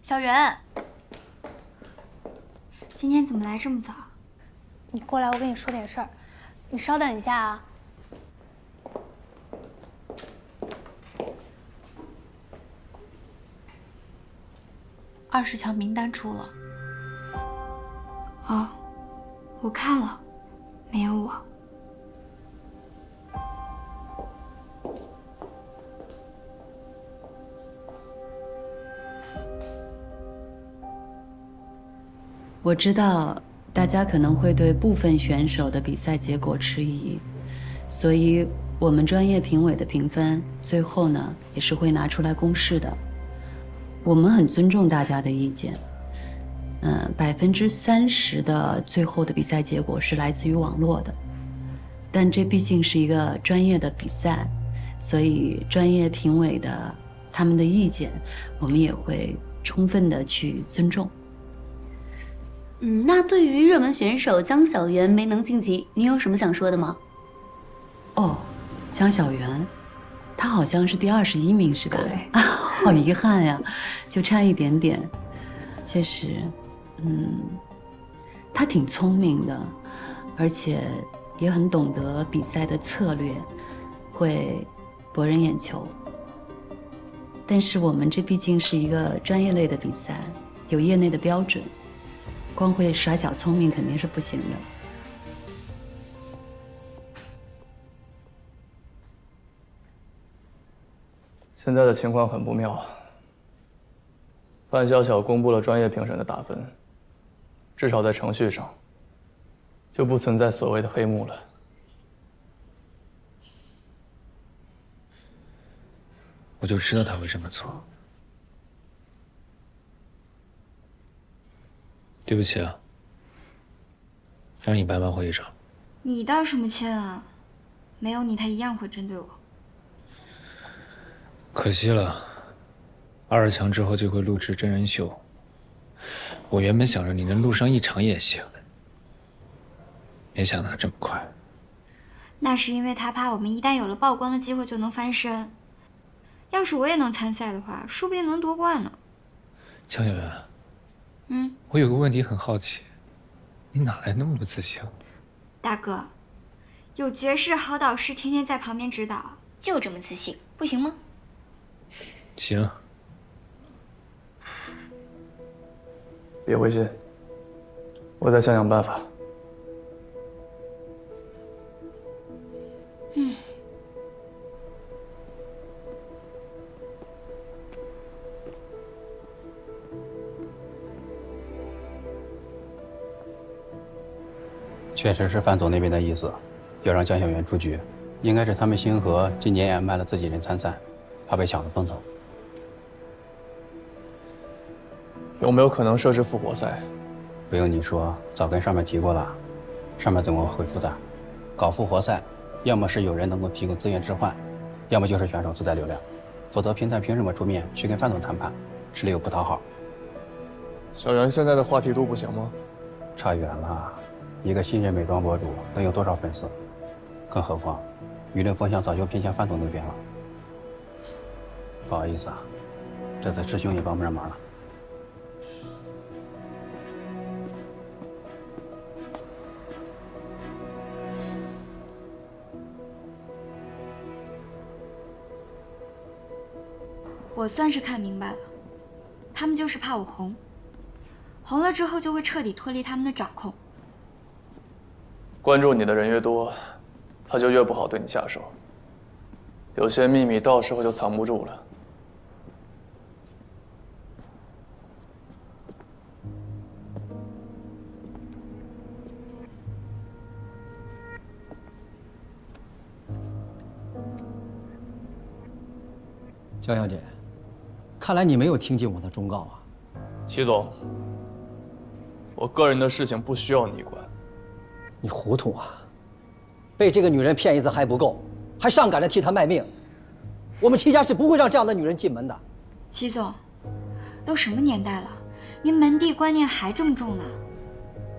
小袁，今天怎么来这么早？你过来，我跟你说点事儿。你稍等一下啊。20强名单出了。哦，我看了，没有我。我知道大家可能会对部分选手的比赛结果迟疑，所以我们专业评委的评分最后呢也是会拿出来公示的。我们很尊重大家的意见，30%的最后的比赛结果是来自于网络的，但这毕竟是一个专业的比赛，所以专业评委的他们的意见，我们也会充分的去尊重。那对于热门选手江小媛没能晋级，你有什么想说的吗？哦，江小媛，她好像是第21名是吧？对啊，好遗憾呀，就差一点点。确实，她挺聪明的，而且也很懂得比赛的策略，会博人眼球。但是我们这毕竟是一个专业类的比赛，有业内的标准。光会耍小聪明肯定是不行的。现在的情况很不妙，范小小公布了专业评审的打分，至少在程序上就不存在所谓的黑幕了。我就知道他会这么做。对不起啊，让你白忙活一场。你道什么歉啊？没有你，他一样会针对我。可惜了，20强之后就会录制真人秀。我原本想着你能录上1场也行，没想到这么快。那是因为他怕我们一旦有了曝光的机会就能翻身。要是我也能参赛的话，说不定能夺冠呢。江小媛。我有个问题很好奇，你哪来那么多自信？大哥，有绝世好导师天天在旁边指导，就这么自信，不行吗？行。别灰心，我再想想办法。确实是范总那边的意思，要让江小媛出局，应该是他们星河今年也卖了自己人参赛，怕被抢了风头。有没有可能设置复活赛？不用你说，早跟上面提过了，上面怎么回复的？搞复活赛，要么是有人能够提供资源置换，要么就是选手自带流量，否则平台凭什么出面去跟范总谈判？吃力又不讨好。小袁现在的话题度不行吗？差远了。一个新人美妆博主能有多少粉丝？更何况，舆论风向早就偏向范总那边了。不好意思啊，这次师兄也帮不上忙了。我算是看明白了，他们就是怕我红，红了之后就会彻底脱离他们的掌控。关注你的人越多，他就越不好对你下手。有些秘密到时候就藏不住了。江小姐，看来你没有听进我的忠告啊。齐总，我个人的事情不需要你管。你糊涂啊！被这个女人骗一次还不够，还上赶着替她卖命。我们齐家是不会让这样的女人进门的。齐总，都什么年代了，您门第观念还这么重呢？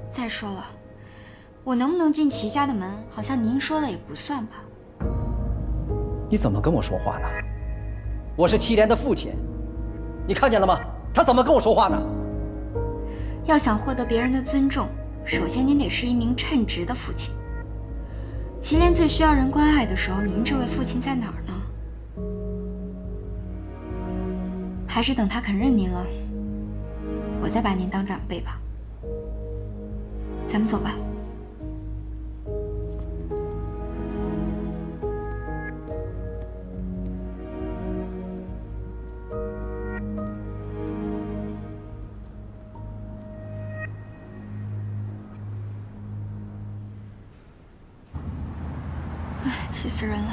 再说了，我能不能进齐家的门，好像您说的也不算吧？你怎么跟我说话呢？我是祁连的父亲，你看见了吗？他怎么跟我说话的？要想获得别人的尊重，首先您得是一名称职的父亲。祁连最需要人关爱的时候，您这位父亲在哪儿呢？还是等他肯认您了，我再把您当长辈吧。咱们走吧。唉，气死人了！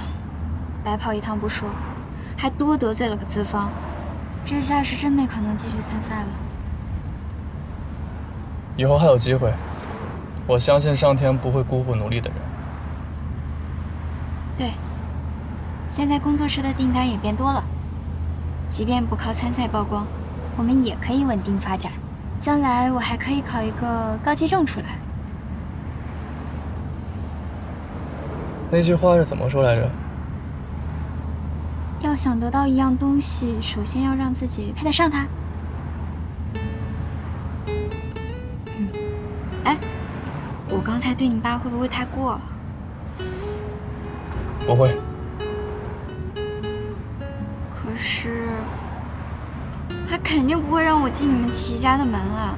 白跑一趟不说，还多得罪了个资方，这下是真没可能继续参赛了。以后还有机会，我相信上天不会辜负努力的人。对，现在工作室的订单也变多了，即便不靠参赛曝光，我们也可以稳定发展。将来我还可以考一个高级证出来。那句话是怎么说来着？要想得到一样东西，首先要让自己配得上它。哎，我刚才对你爸会不会太过了？不会。可是，他肯定不会让我进你们祁家的门啊。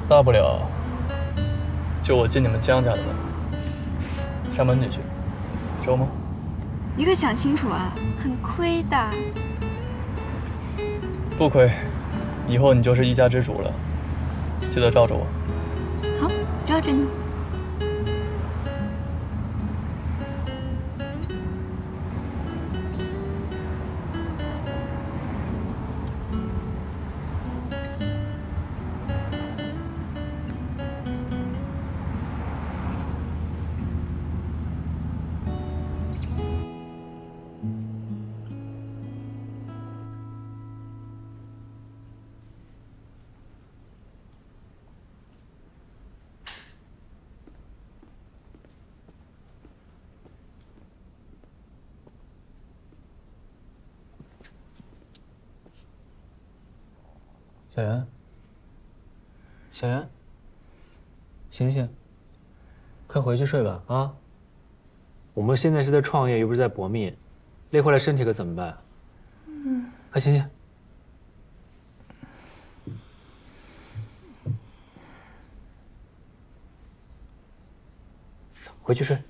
大不了，就我进你们江家的门。开门进去，收吗？你可想清楚啊，很亏的。不亏，以后你就是一家之主了，记得罩着我。好，罩着你。小袁，小袁，醒醒，快回去睡吧啊！我们现在是在创业，又不是在搏命，累坏了身体可怎么办？快醒醒！走，回去睡。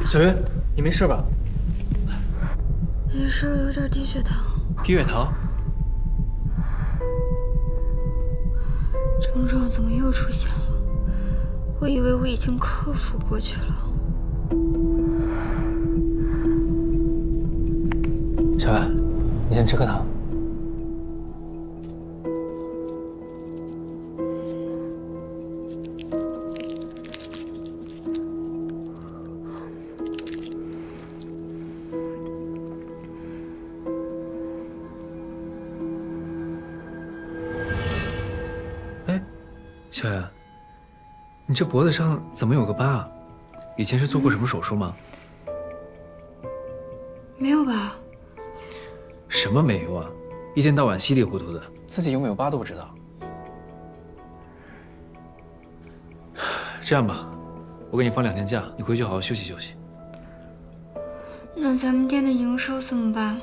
小袁，你没事吧？没事，有点低血糖。低血糖？症状怎么又出现了？我以为我已经克服过去了。小袁，你先吃颗糖。小袁，你这脖子上怎么有个疤啊？以前是做过什么手术吗？没有吧？什么没有啊？一天到晚稀里糊涂的，自己有没有疤都不知道。这样吧，我给你放2天假，你回去好好休息休息。那咱们店的营收怎么办？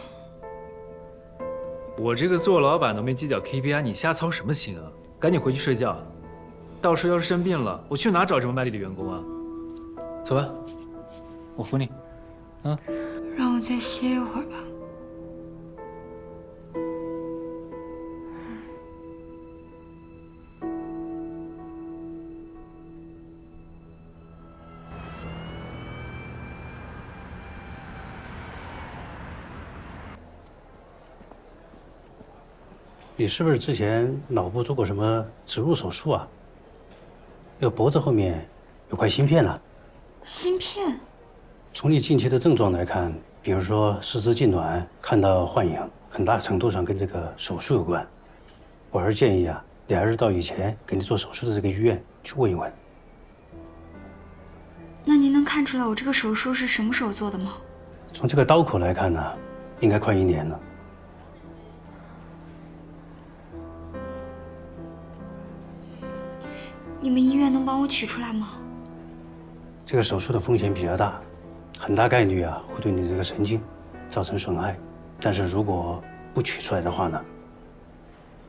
我这个做老板都没计较 KPI， 你瞎操什么心啊？赶紧回去睡觉。到时候要是生病了，我去哪找这么卖力的员工啊？走吧，我扶你。啊，让我再歇一会儿吧。你是不是之前脑部做过什么植入手术啊？那个脖子后面有块芯片了。芯片？从你近期的症状来看，比如说四肢痉挛、看到幻影，很大程度上跟这个手术有关。我还是建议啊，你还是到以前给你做手术的这个医院去问一问。那您能看出来我这个手术是什么时候做的吗？从这个刀口来看呢，应该快1年了。你们医院能帮我取出来吗？这个手术的风险比较大，很大概率啊会对你这个神经造成损害。但是如果不取出来的话呢，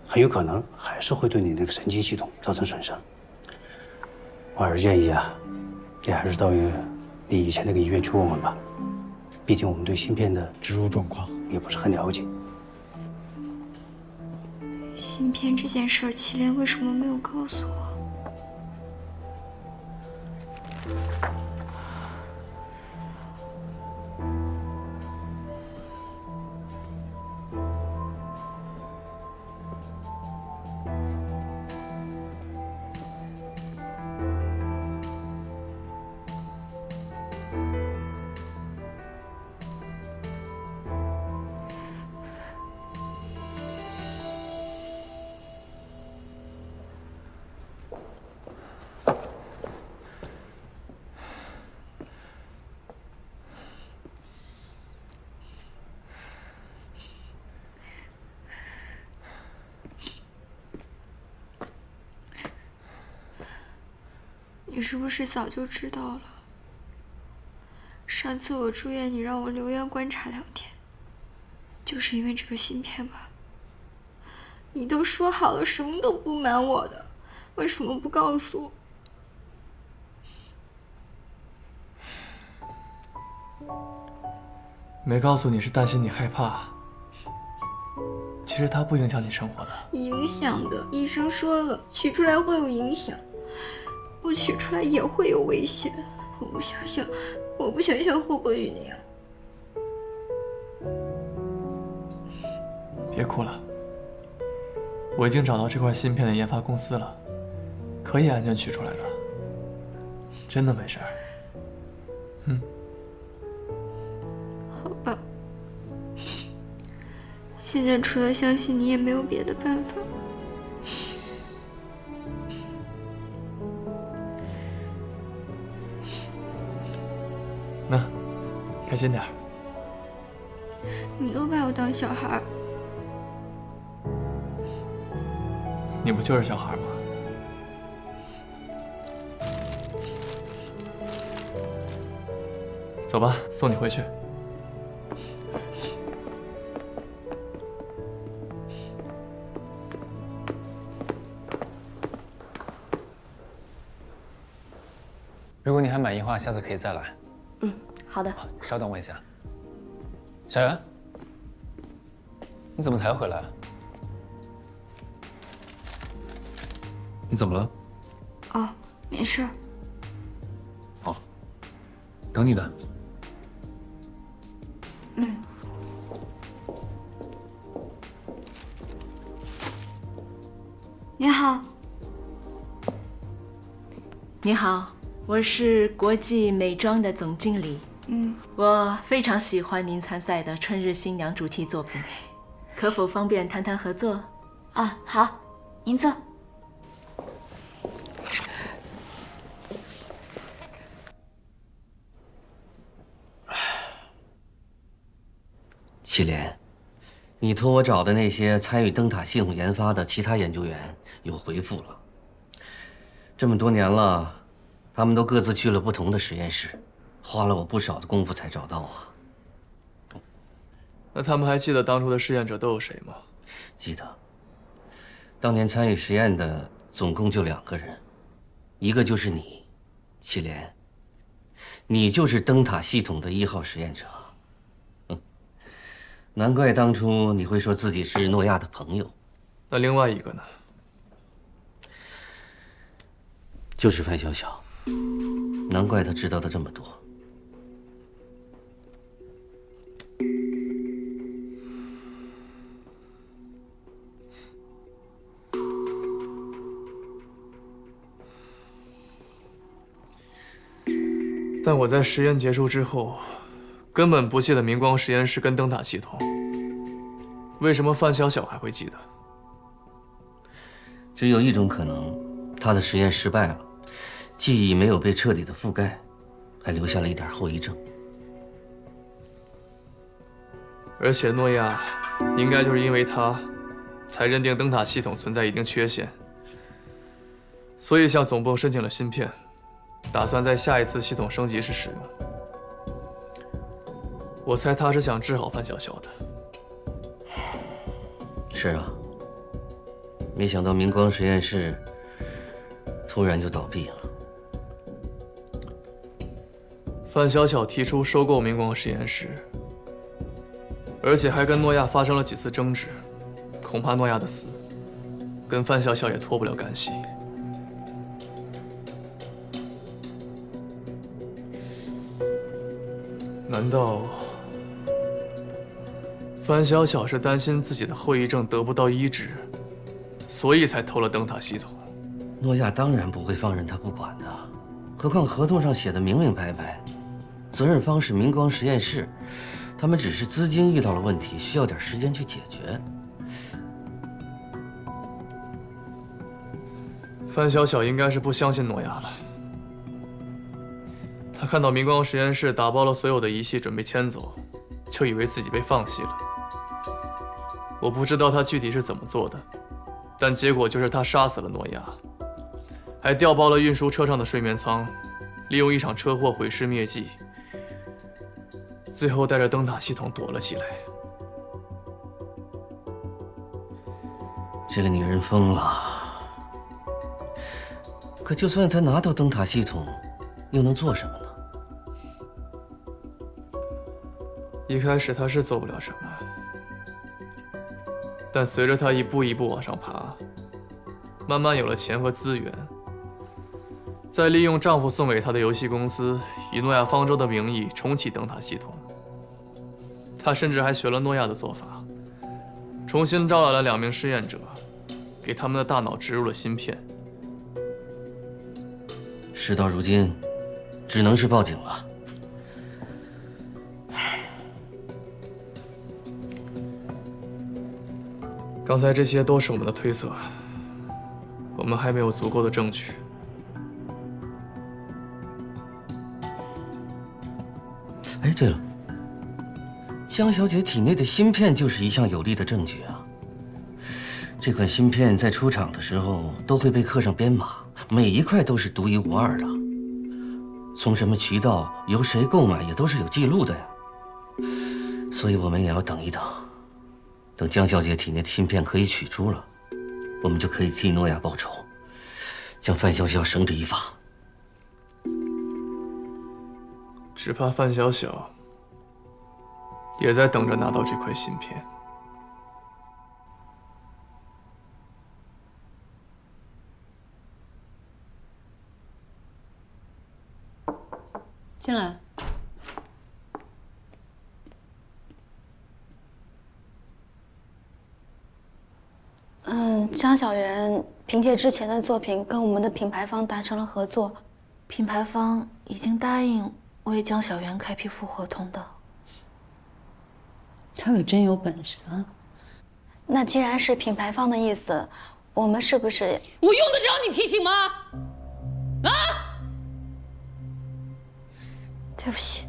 很有可能还是会对你这个神经系统造成损伤。我还是建议啊，你还是到你以前那个医院去问问吧，毕竟我们对芯片的植入状况也不是很了解。芯片这件事儿，祁连为什么没有告诉我？你是不是早就知道了？上次我住院，你让我留院观察2天，就是因为这个芯片吧？你都说好了，什么都不瞒我的，为什么不告诉我？没告诉你是担心你害怕。其实它不影响你生活的。影响的，医生说了，取出来会有影响。不取出来也会有危险，我不想像霍博宇那样。别哭了，我已经找到这块芯片的研发公司了，可以安全取出来的，真的没事儿。好吧，现在除了相信你，也没有别的办法。那，开心点儿。你又把我当小孩。你不就是小孩吗？走吧，送你回去。如果你还满意的话，下次可以再来。好的。稍等我一下，小袁，你怎么才回来？你怎么了？哦，没事。哦，等你的。你好。你好，我是国际美妆的总经理。我非常喜欢您参赛的春日新娘主题作品，可否方便谈谈合作？啊，好，您坐。祁连，你托我找的那些参与灯塔系统研发的其他研究员有回复了。这么多年了，他们都各自去了不同的实验室，花了我不少的功夫才找到啊。那他们还记得当初的试验者都有谁吗？记得。当年参与实验的总共就2个人，一个就是你，祁连。你就是灯塔系统的1号实验者。难怪当初你会说自己是诺亚的朋友。那另外一个呢？就是范晓晓。难怪他知道的这么多。但我在实验结束之后，根本不记得明光实验室跟灯塔系统。为什么范晓晓还会记得？只有一种可能，他的实验失败了，记忆没有被彻底的覆盖，还留下了一点后遗症。而且诺亚应该就是因为他，才认定灯塔系统存在一定缺陷，所以向总部申请了芯片，打算在下一次系统升级时使用。我猜他是想治好范晓晓的。是啊，没想到明光实验室突然就倒闭了。范晓晓提出收购明光实验室，而且还跟诺亚发生了几次争执，恐怕诺亚的死跟范晓晓也脱不了干系。难道范晓晓是担心自己的后遗症得不到医治，所以才偷了灯塔系统？诺亚当然不会放任他不管的，何况合同上写的明明白白，责任方是明光实验室，他们只是资金遇到了问题，需要点时间去解决。范晓晓应该是不相信诺亚了。他看到明光实验室打包了所有的仪器，准备迁走，就以为自己被放弃了。我不知道他具体是怎么做的，但结果就是他杀死了诺亚，还调包了运输车上的睡眠舱，利用一场车祸毁尸灭迹，最后带着灯塔系统躲了起来。这个女人疯了。可就算她拿到灯塔系统，又能做什么呢？一开始他是做不了什么，但随着他一步一步往上爬，慢慢有了钱和资源，再利用丈夫送给她的游戏公司，以诺亚方舟的名义重启灯塔系统。她甚至还学了诺亚的做法，重新招来了2名试验者，给他们的大脑植入了芯片。事到如今，只能是报警了。刚才这些都是我们的推测，我们还没有足够的证据。哎，对了，江小姐体内的芯片就是一项有力的证据啊。这款芯片在出厂的时候都会被刻上编码，每一块都是独一无二的。从什么渠道、由谁购买也都是有记录的呀。所以我们也要等一等。等江小姐体内的芯片可以取出了，我们就可以替诺亚报仇，将范晓晓绳之以法。只怕范晓晓也在等着拿到这块芯片。进来。江小媛凭借之前的作品跟我们的品牌方达成了合作，品牌方已经答应为江小媛开批复合同的。他可真有本事啊！那既然是品牌方的意思，我们是不是……我用得着你提醒吗？啊！对不起。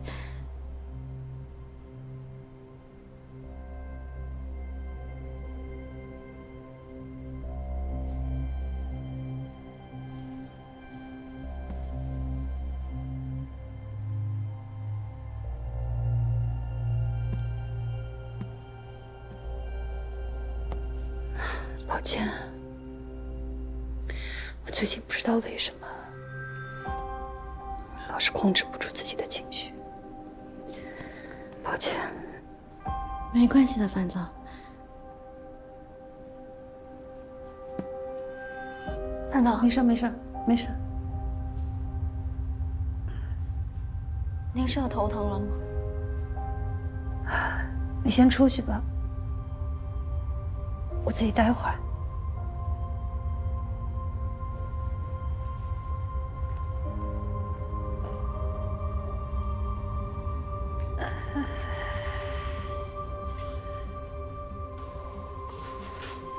抱歉，我最近不知道为什么老是控制不住自己的情绪，抱歉。没关系的，范总。范总，没事没事没事。您是又头疼了吗？你先出去吧，我自己待会儿。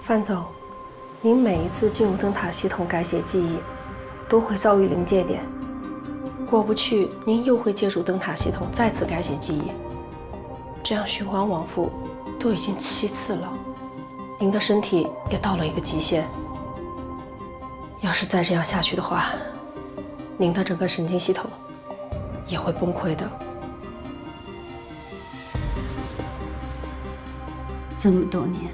范总，您每一次进入灯塔系统改写记忆，都会遭遇临界点，过不去，您又会借助灯塔系统再次改写记忆，这样循环往复，都已经7次了。您的身体也到了一个极限。要是再这样下去的话，您的整个神经系统也会崩溃的。这么多年，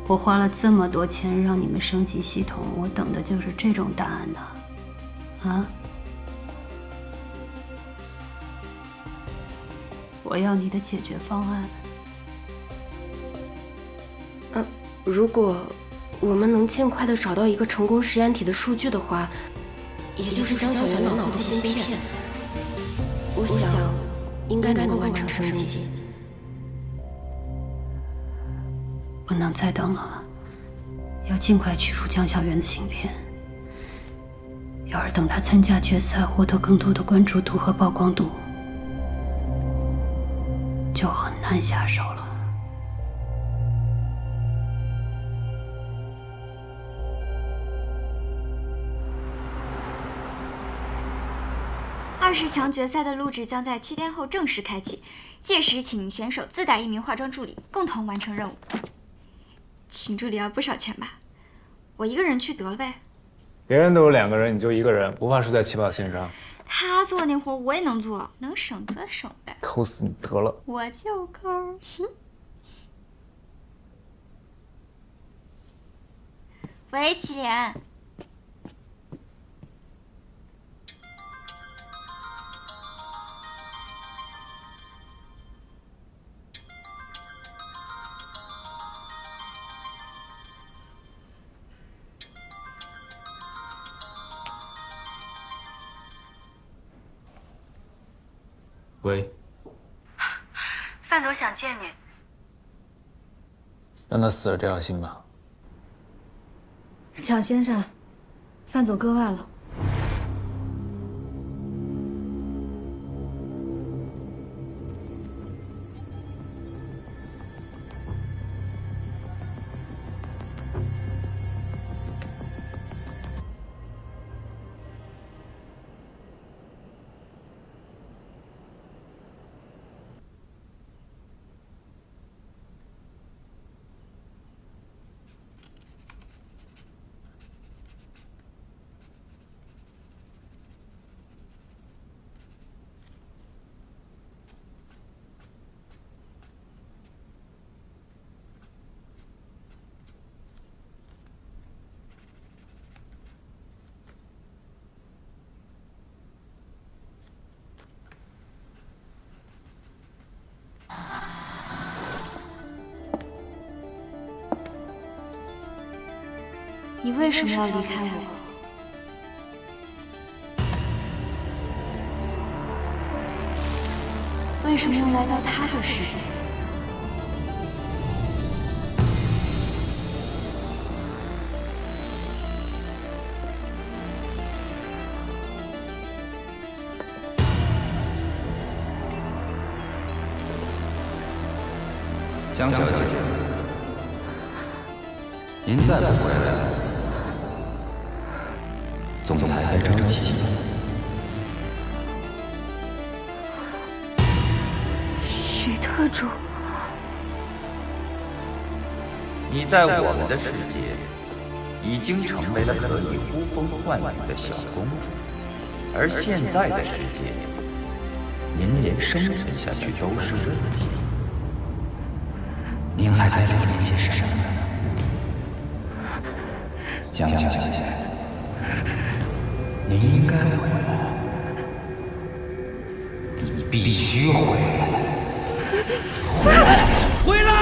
我花了这么多钱让你们升级系统，我等的就是这种答案呢，啊？我要你的解决方案。如果我们能尽快的找到一个成功实验体的数据的话，也就是江小圆脑部的芯片，我想应该能够完成升级。不能再等了，要尽快取出江小圆的芯片。要是等他参加决赛，获得更多的关注度和曝光度，就很难下手了。20强决赛的录制将在7天后正式开启，届时请选手自带1名化妆助理，共同完成任务。请助理要不少钱吧？我一个人去得了呗。别人都有2个人，你就1个人，不怕输在起跑线上？他做那活我也能做，能省则省呗。抠死你得了！我就抠。喂，祁连。喂，范总想见你。让他死了这条心吧。蒋先生，范总割腕了。你为什么要离开我？为什么要来到他的世界？江小姐，您再不回来，总裁该着急。许特主，你在我们的世界已经成为了可以呼风唤雨的小公主，而现在的世界，您连生存下去都是问题。您还在留恋些什么？江小姐，您应该回来，你必须回来，回来，回来！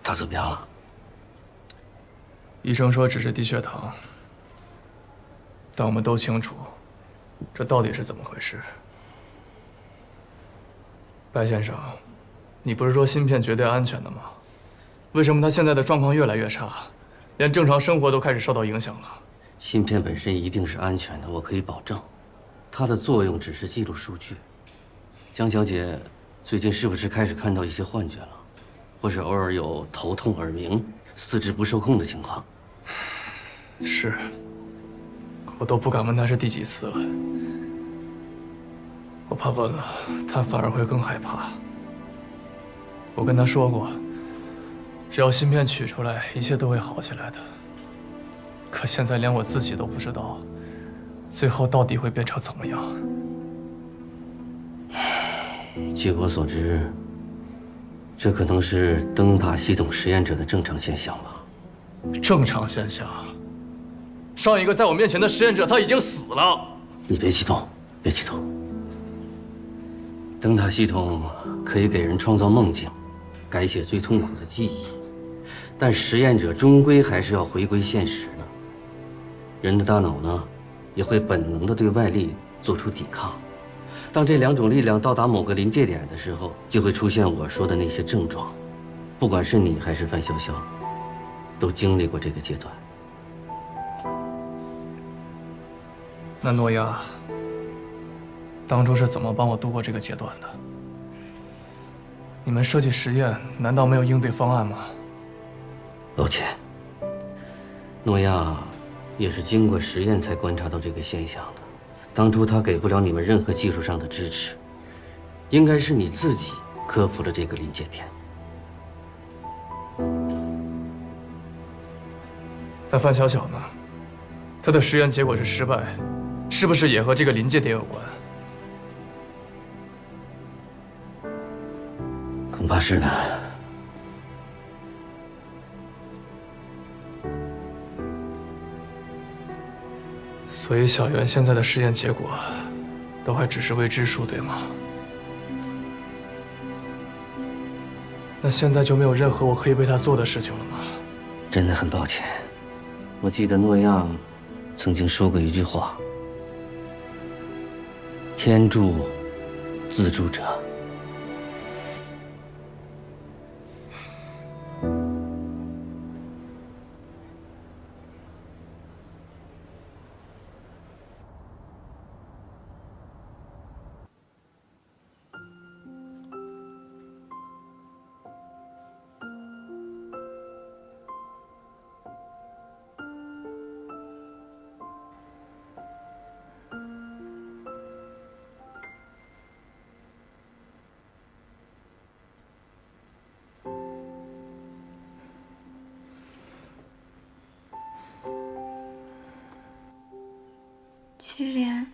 他怎么样了？医生说只是低血糖，但我们都清楚，这到底是怎么回事？白先生，你不是说芯片绝对安全的吗？为什么他现在的状况越来越差，连正常生活都开始受到影响了？芯片本身一定是安全的，我可以保证。它的作用只是记录数据。江小姐最近是不是开始看到一些幻觉了，或是偶尔有头痛、耳鸣、四肢不受控的情况？是，我都不敢问他是第几次了。我怕问了，他反而会更害怕。我跟他说过，只要芯片取出来，一切都会好起来的。可现在连我自己都不知道，最后到底会变成怎么样。据我所知，这可能是灯塔系统实验者的正常现象吧？正常现象？上一个在我面前的实验者他已经死了。你别激动，别激动。灯塔系统可以给人创造梦境，改写最痛苦的记忆，但实验者终归还是要回归现实的。人的大脑呢，也会本能地对外力做出抵抗。当这两种力量到达某个临界点的时候，就会出现我说的那些症状。不管是你还是范潇潇，都经历过这个阶段。那诺亚当初是怎么帮我度过这个阶段的？你们设计实验难道没有应对方案吗？抱歉，诺亚也是经过实验才观察到这个现象的。当初他给不了你们任何技术上的支持，应该是你自己克服了这个临界点。那范晓晓呢？她的实验结果是失败，是不是也和这个临界点有关？恐怕是的。所以小袁现在的实验结果，都还只是未知数，对吗？那现在就没有任何我可以为他做的事情了吗？真的很抱歉，我记得诺亚曾经说过一句话：“天助自助者。”祁连，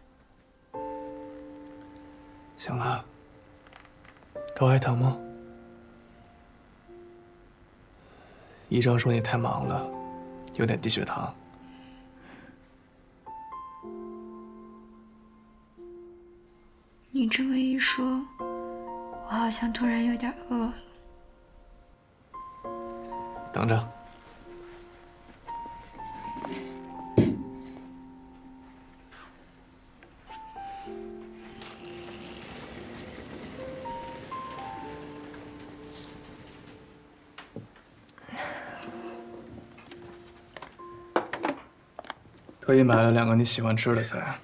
醒了？头还疼吗？医生说你太忙了，有点低血糖。你这么一说，我好像突然有点饿了。等着。特意买了2个你喜欢吃的菜，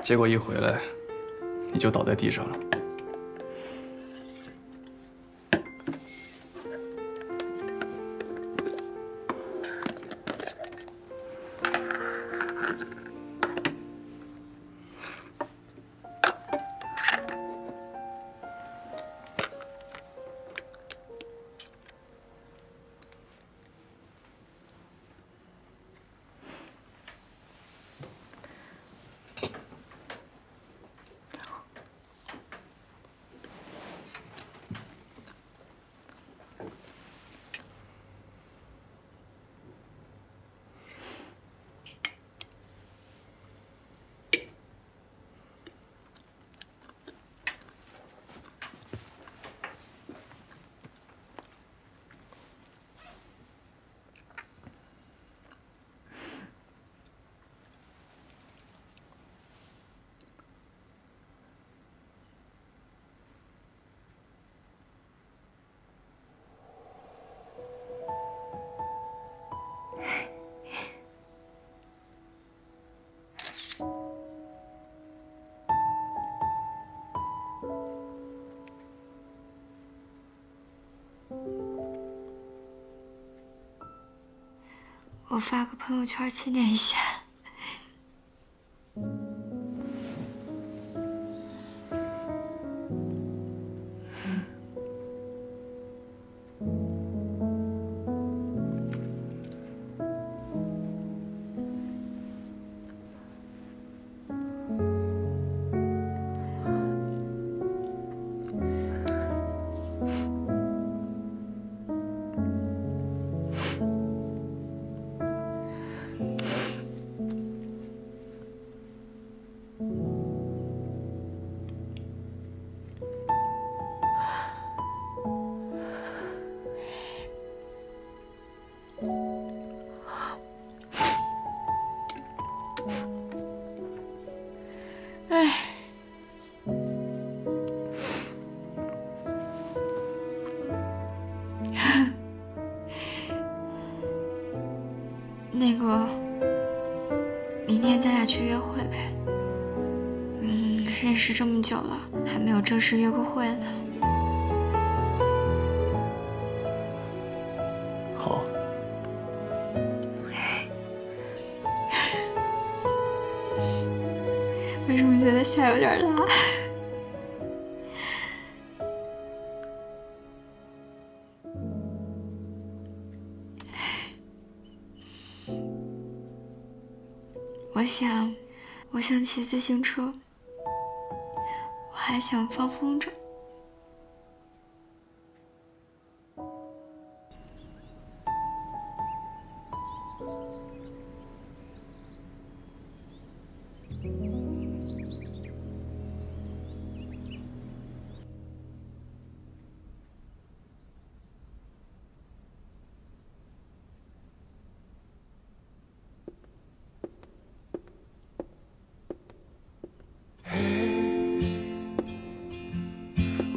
结果一回来，你就倒在地上了。我发个朋友圈纪念一下。哎，那个，明天咱俩去约会呗。认识这么久了，还没有正式约过会呢。好。为什么觉得下有点辣？我想骑自行车，我还想放风筝。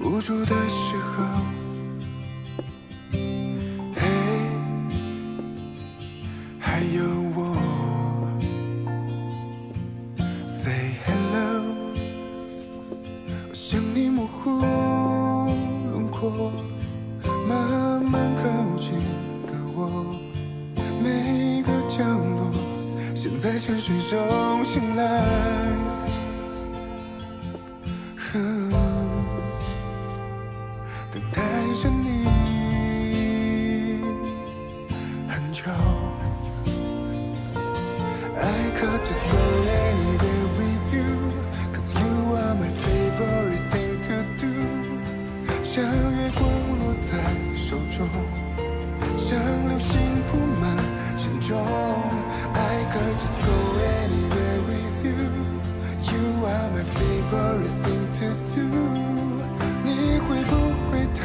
无助的时候，嘿，还有我 ，Say hello， 我想你模糊轮廓，慢慢靠近的我，每个角落，现在沉睡中醒来。等待着你很久 I could just go anywhere with you Cause you are my favorite thing to do 像月光落在手中像流星铺满心中 I could just go anywhere with you You are my favorite thing to do 你会不会他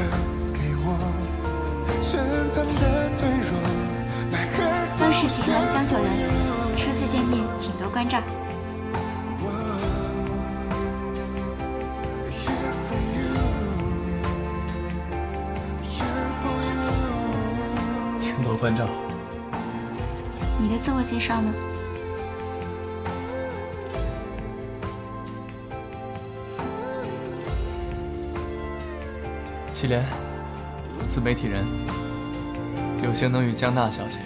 给我深藏的脆弱当时喜欢江小源，初次见面请多关照。请多关照。你的自我介绍呢？祁连，自媒体人，有幸能与江娜小姐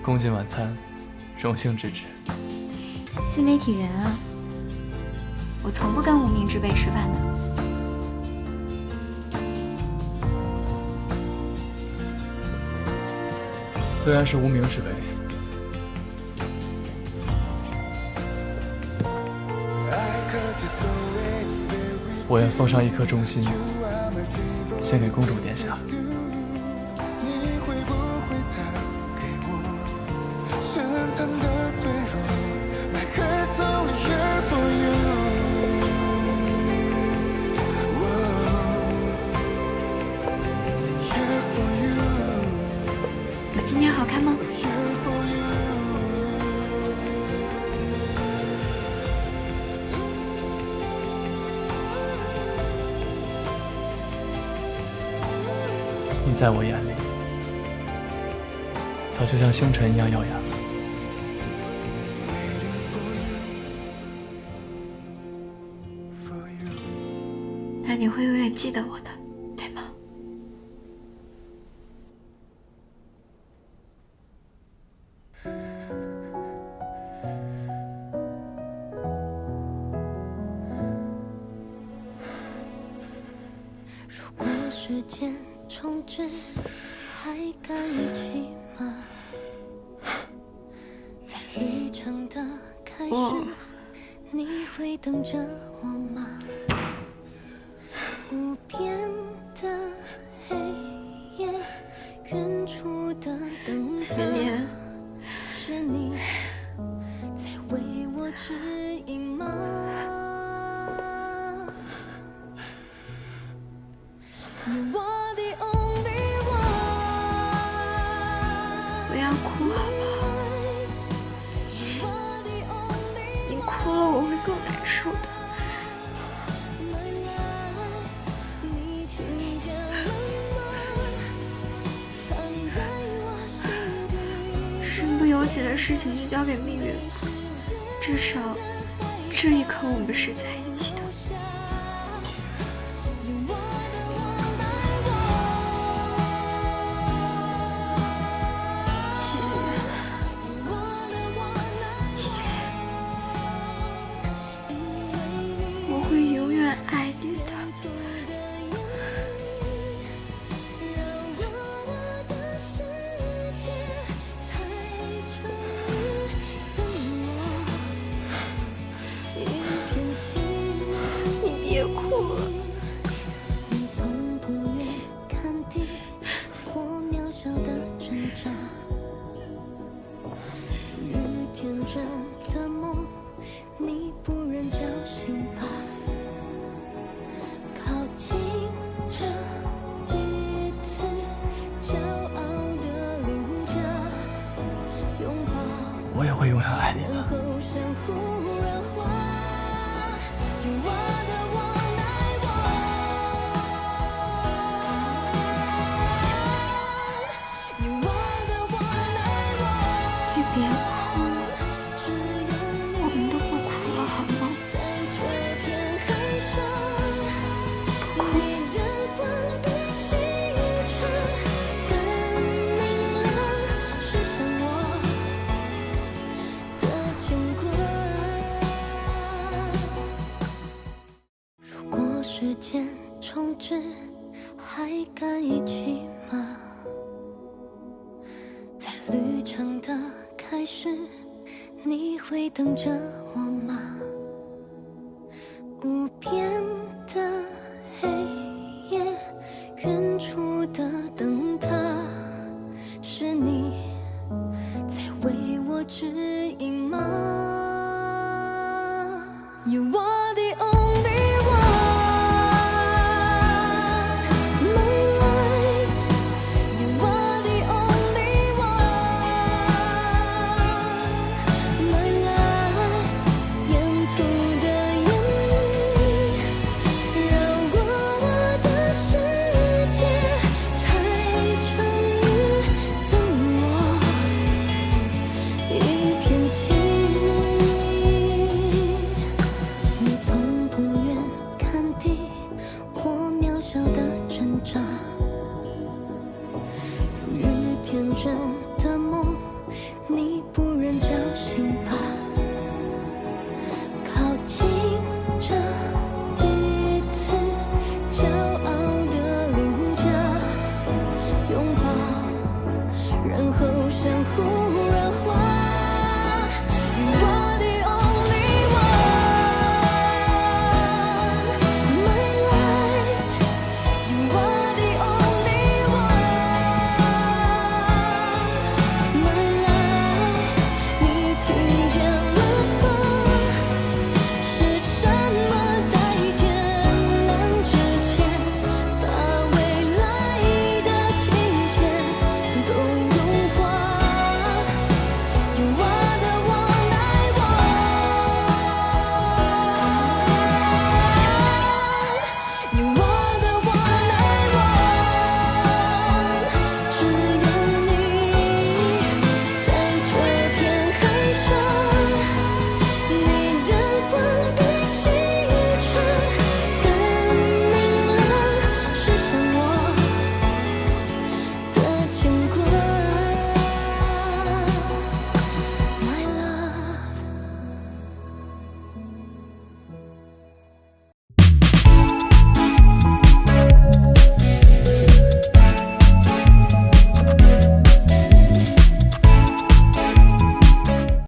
共进晚餐，荣幸之至。自媒体人啊，我从不跟无名之辈吃饭的。虽然是无名之辈，我愿奉上一颗忠心。献给公主殿下。你会不会他给我深藏的脆弱 My heart's only here for you Here for you 我今天好看吗？你在我眼里，早就像星辰一样耀眼。那你会永远记得我的，对吗？时间重置，还敢一起吗？在旅程的开始，你会等着我吗？无边的黑夜，远处的灯塔，是你在为我指引吗？不要哭好不好？你哭了我会更难受的。身不由己的事情就交给命运吧，至少这一刻我们是在一起的。我会永远爱你的。你别哭了。你从不愿看低我渺小的挣扎，与天真的梦，你不忍叫醒吧。靠近着彼此，骄傲的领着拥抱，我也会永远爱你的。然后相互软化，用我的我来我，用我的我来我。你别哭了，我们都不哭了好吗？在这片海上。你的光比星辰更明亮，是向我的牵挂。如果时间重置，还敢一起吗？在旅程的开始，你会等着我吗？无边的黑夜，远处的灯塔，是你在为我指引吗？有我。